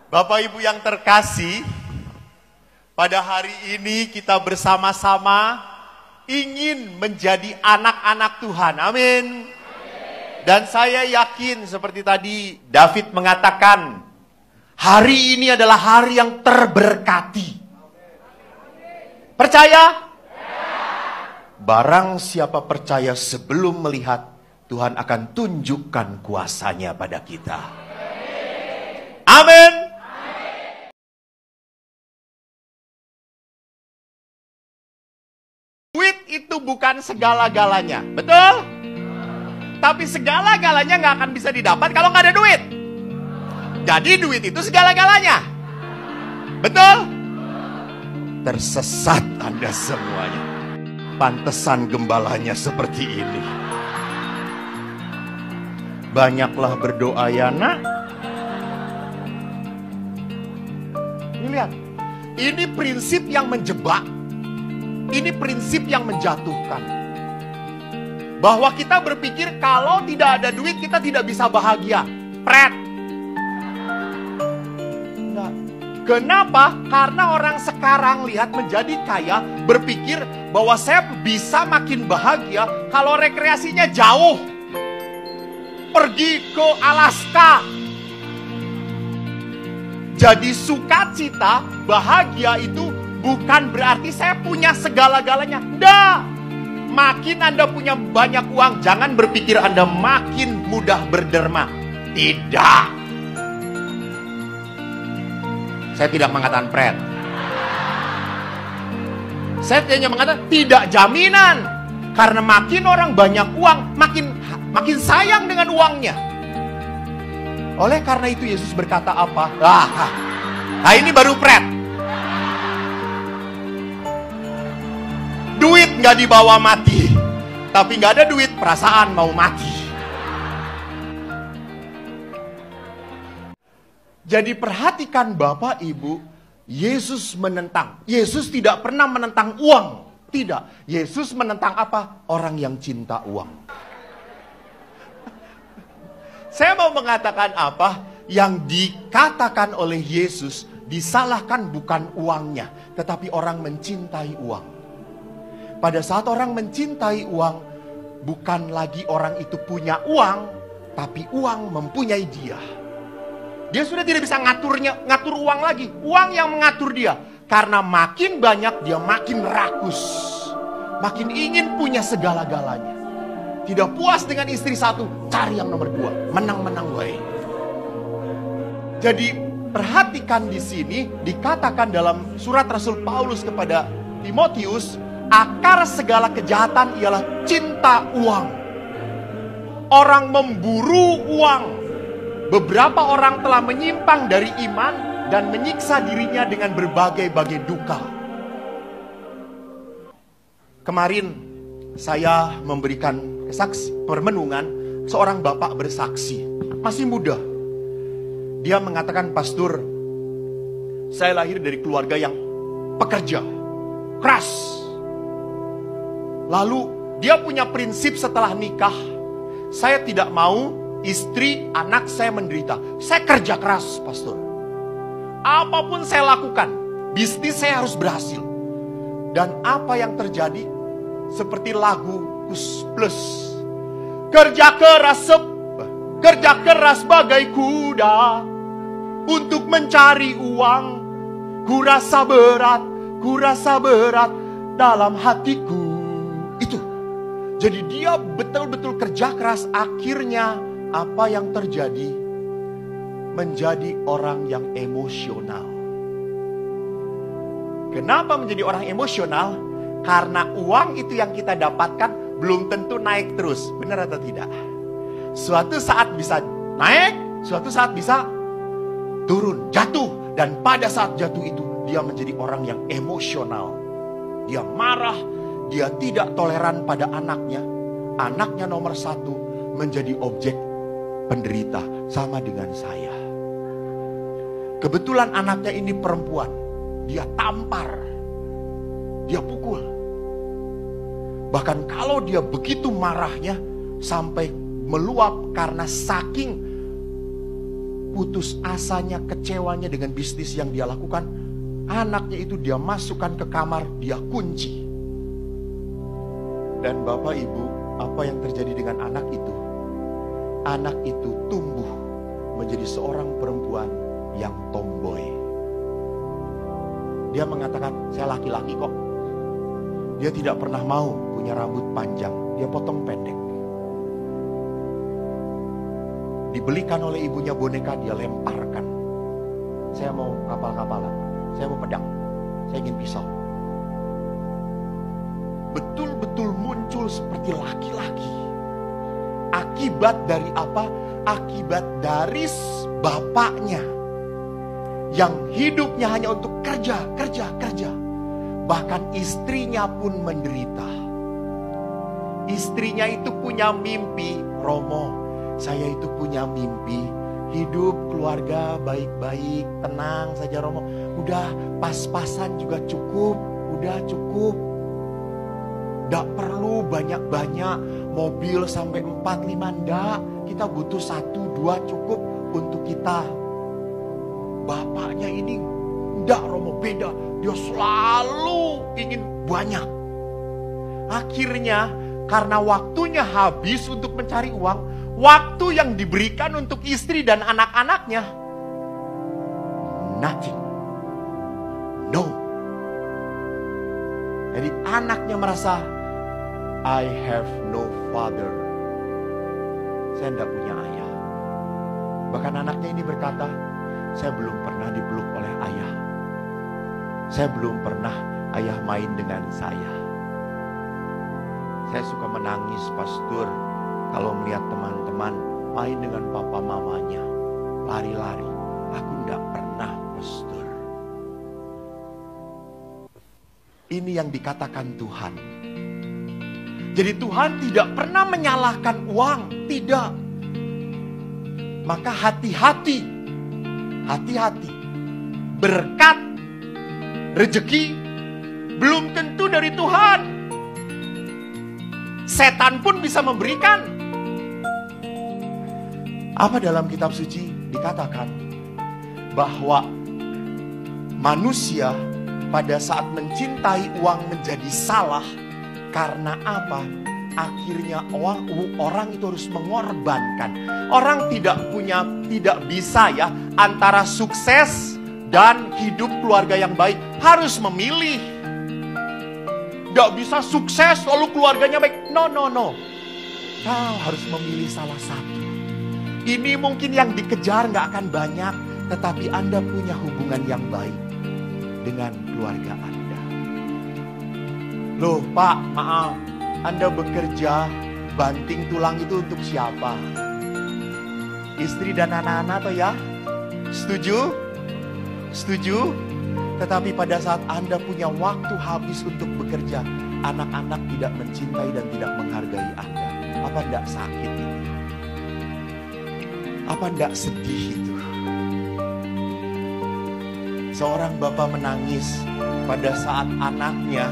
Bapak Ibu yang terkasih, pada hari ini kita bersama-sama ingin menjadi anak-anak Tuhan. Amin. Dan saya yakin seperti tadi David mengatakan, hari ini adalah hari yang terberkati. Percaya? Barang siapa percaya sebelum melihat, Tuhan akan tunjukkan kuasa-Nya pada kita. Amin. Duit itu bukan segala-galanya, betul? Tapi segala-galanya nggak akan bisa didapat kalau nggak ada duit. Jadi duit itu segala-galanya, betul? Tersesat Anda semuanya. Pantesan gembalanya seperti ini. Banyaklah berdoa ya nak. Ini lihat, ini prinsip yang menjebak. Ini prinsip yang menjatuhkan. Bahwa kita berpikir kalau tidak ada duit kita tidak bisa bahagia. Pret. Enggak. Kenapa? Karena orang sekarang lihat menjadi kaya, berpikir bahwa saya bisa makin bahagia kalau rekreasinya jauh. Pergi ke Alaska. Jadi sukacita, bahagia itu bukan berarti saya punya segala-galanya. Enggak. Makin Anda punya banyak uang, jangan berpikir Anda makin mudah berderma. Tidak. Saya tidak mengatakan pret. Saya hanya mengatakan tidak jaminan. Karena makin orang banyak uang, makin sayang dengan uangnya. Oleh karena itu Yesus berkata apa? Nah ini baru pret. Duit nggak dibawa mati, tapi nggak ada duit perasaan mau mati. Jadi perhatikan Bapak Ibu, Yesus menentang. Yesus tidak pernah menentang uang, tidak. Yesus menentang apa? Orang yang cinta uang. Saya mau mengatakan apa? Yang dikatakan oleh Yesus disalahkan bukan uangnya, tetapi orang mencintai uang. Pada saat orang mencintai uang, bukan lagi orang itu punya uang, tapi uang mempunyai dia. Dia sudah tidak bisa ngatur uang lagi. Uang yang mengatur dia. Karena makin banyak dia makin rakus. Makin ingin punya segala-galanya. Tidak puas dengan istri satu, cari yang nomor dua. Menang-menang wae. Jadi perhatikan di sini dikatakan dalam surat Rasul Paulus kepada Timotius, akar segala kejahatan ialah cinta uang. Orang memburu uang. Beberapa orang telah menyimpang dari iman dan menyiksa dirinya dengan berbagai-bagai duka. Kemarin saya memberikan permenungan seorang bapak bersaksi. Masih muda. Dia mengatakan, pastor, saya lahir dari keluarga yang pekerja. Keras. Lalu dia punya prinsip setelah nikah, saya tidak mau istri, anak saya menderita. Saya kerja keras, pastor. Apapun saya lakukan, bisnis saya harus berhasil. Dan apa yang terjadi? Seperti lagu Kus Plus. Kerja keras bagai kuda untuk mencari uang. Kurasa berat dalam hatiku. Itu. Jadi dia betul-betul kerja keras, akhirnya apa yang terjadi? Menjadi orang yang emosional. Kenapa menjadi orang emosional? Karena uang itu yang kita dapatkan belum tentu naik terus. Benar atau tidak? Suatu saat bisa naik, suatu saat bisa turun, jatuh. Dan pada saat jatuh itu dia menjadi orang yang emosional. Dia marah, dia tidak toleran pada anaknya. Anaknya nomor satu menjadi objek penderita sama dengan saya. Kebetulan anaknya ini perempuan. Dia tampar. Dia pukul. Bahkan kalau dia begitu marahnya sampai meluap karena saking putus asanya, kecewanya dengan bisnis yang dia lakukan, anaknya itu dia masukkan ke kamar, dia kunci. Dan Bapak Ibu, apa yang terjadi dengan anak itu? Anak itu tumbuh menjadi seorang perempuan yang tomboy. Dia mengatakan, saya laki-laki kok. Dia tidak pernah mau punya rambut panjang, dia potong pendek. Dibelikan oleh ibunya boneka, dia lemparkan. Saya mau kapal-kapalan, saya mau pedang, saya ingin pisau. Betul-betul muncul seperti laki-laki. Akibat dari apa? Akibat dari bapaknya yang hidupnya hanya untuk kerja. Bahkan istrinya pun menderita. Istrinya itu punya mimpi, Romo, saya itu punya mimpi hidup keluarga baik-baik, tenang saja Romo. Udah pas-pasan juga cukup, udah cukup. Gak perlu banyak-banyak mobil sampai 4-5, enggak. Kita butuh 1-2 cukup untuk kita. Bapaknya ini enggak, Romo, beda. Dia selalu ingin banyak. Akhirnya karena waktunya habis untuk mencari uang, waktu yang diberikan untuk istri dan anak-anaknya, nothing. No. Jadi anaknya merasa, I have no father. Saya tidak punya ayah. Bahkan anaknya ini berkata, saya belum pernah dipeluk oleh ayah. Saya belum pernah ayah main dengan saya. Saya suka menangis, pastor, kalau melihat teman-teman main dengan papa mamanya, lari-lari. Aku tidak pernah, pastor. Ini yang dikatakan Tuhan. Jadi Tuhan tidak pernah menyalahkan uang, tidak. Maka hati-hati, hati-hati. Berkat, rezeki belum tentu dari Tuhan. Setan pun bisa memberikan. Apa dalam kitab suci dikatakan bahwa manusia pada saat mencintai uang menjadi salah. Karena apa? Akhirnya orang itu harus mengorbankan. Orang tidak bisa ya antara sukses dan hidup keluarga yang baik. Harus memilih. Gak bisa sukses lalu keluarganya baik. No. Kau harus memilih salah satu. Ini mungkin yang dikejar gak akan banyak. Tetapi Anda punya hubungan yang baik dengan keluarga Anda. Loh Pak, maaf. Anda bekerja, banting tulang itu untuk siapa? Istri dan anak-anak toh ya? Setuju? Setuju? Tetapi pada saat Anda punya waktu habis untuk bekerja, anak-anak tidak mencintai dan tidak menghargai Anda. Apa enggak sakit itu? Apa enggak sedih itu? Seorang bapak menangis pada saat anaknya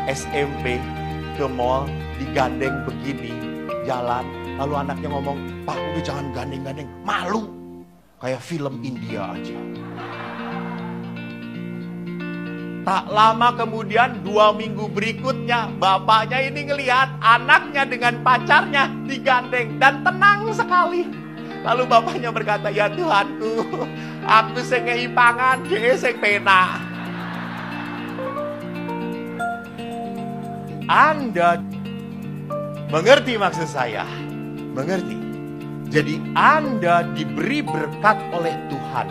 SMP ke mall digandeng begini jalan, lalu anaknya ngomong, Pak udah jangan gandeng-gandeng, malu, kayak film India aja. Tak lama kemudian 2 minggu berikutnya bapaknya ini ngelihat anaknya dengan pacarnya digandeng dan tenang sekali. Lalu bapaknya berkata, ya Tuhanku, aku sing ngei pangan, dia sing penak. Anda mengerti maksud saya? Mengerti? Jadi Anda diberi berkat oleh Tuhan.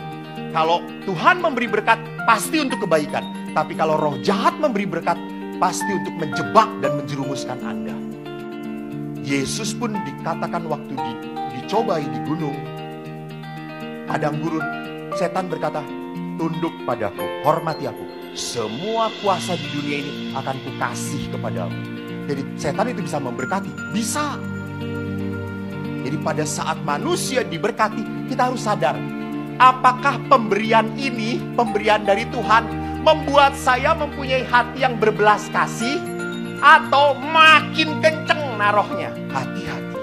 Kalau Tuhan memberi berkat, pasti untuk kebaikan. Tapi kalau roh jahat memberi berkat, pasti untuk menjebak dan menjerumuskan Anda. Yesus pun dikatakan waktu dicobai di gunung padang gurun, setan berkata, tunduk padaku, hormati aku. Semua kuasa di dunia ini akan kukasih kepadamu. Jadi setan itu bisa memberkati, bisa. Jadi pada saat manusia diberkati, kita harus sadar, apakah pemberian ini, pemberian dari Tuhan, membuat saya mempunyai hati yang berbelas kasih, atau makin kenceng narohnya? Hati-hati.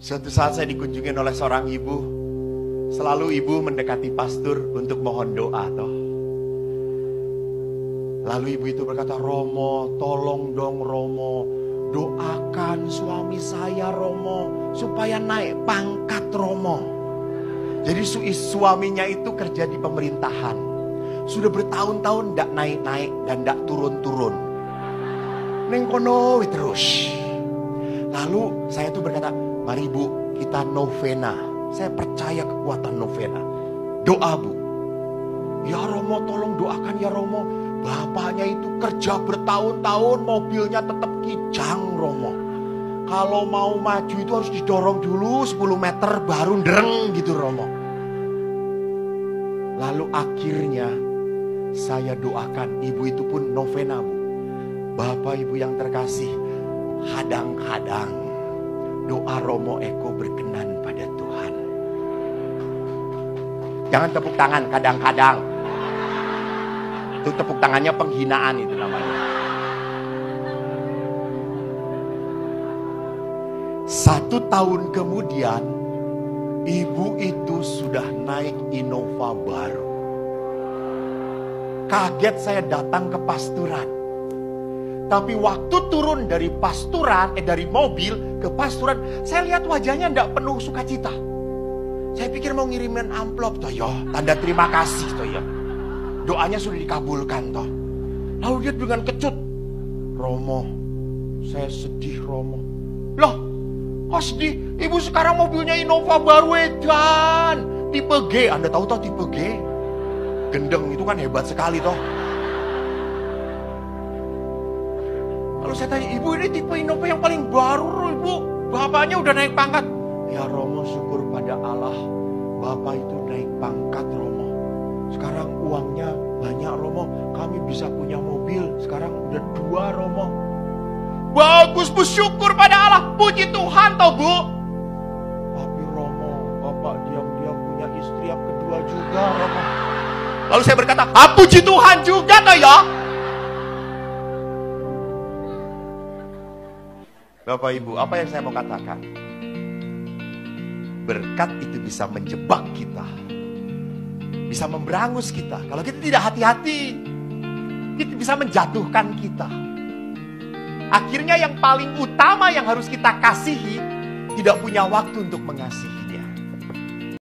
Suatu saat saya dikunjungi oleh seorang ibu. Selalu ibu mendekati pastor untuk mohon doa toh. Lalu ibu itu berkata, Romo, tolong dong Romo, doakan suami saya Romo, supaya naik pangkat Romo. Jadi suaminya itu kerja di pemerintahan. Sudah bertahun-tahun tidak naik-naik dan tidak turun-turun. Neng kono terus. Lalu saya tuh berkata, mari Bu, kita novena. Saya percaya kekuatan novena. Doa Bu. Ya Romo, tolong doakan ya Romo. Bapaknya itu kerja bertahun-tahun, mobilnya tetap kijang Romo. Kalau mau maju itu harus didorong dulu 10 meter baru dereng gitu Romo. Lalu akhirnya saya doakan, ibu itu pun novena Bu. Bapak Ibu yang terkasih, kadang-kadang doa Romo Eko berkenan pada Tuhan. Jangan tepuk tangan kadang-kadang. Itu tepuk tangannya penghinaan itu namanya. 1 tahun kemudian, ibu itu sudah naik Innova baru. Kaget saya datang ke pasturan. Tapi waktu turun dari pasturan, dari mobil ke pasturan, saya lihat wajahnya tidak penuh sukacita. Saya pikir mau ngirimin amplop toh ya, tanda terima kasih toh ya. Doanya sudah dikabulkan toh. Lalu dia dengan kecut, Romo, saya sedih Romo. Loh, kok sedih? Ibu sekarang mobilnya Innova baru edan, tipe G. Anda tahu toh tipe G? Gendeng itu kan hebat sekali toh. Lalu saya tanya, Ibu ini tipe Innova yang paling baru Ibu. Bapaknya udah naik pangkat. Ya Romo, syukur pada Allah. Bapak itu naik pangkat Romo. Sekarang uangnya banyak Romo. Kami bisa punya mobil. Sekarang udah 2 Romo. Bagus Bu, syukur pada Allah. Puji Tuhan toh Bu. Tapi Romo, Bapak diam-diam punya istri yang kedua juga Romo. Lalu saya berkata, puji Tuhan juga toh ya. Bapak Ibu, apa yang saya mau katakan? Berkat itu bisa menjebak kita. Bisa memberangus kita. Kalau kita tidak hati-hati, itu bisa menjatuhkan kita. Akhirnya yang paling utama yang harus kita kasihi, tidak punya waktu untuk mengasihi.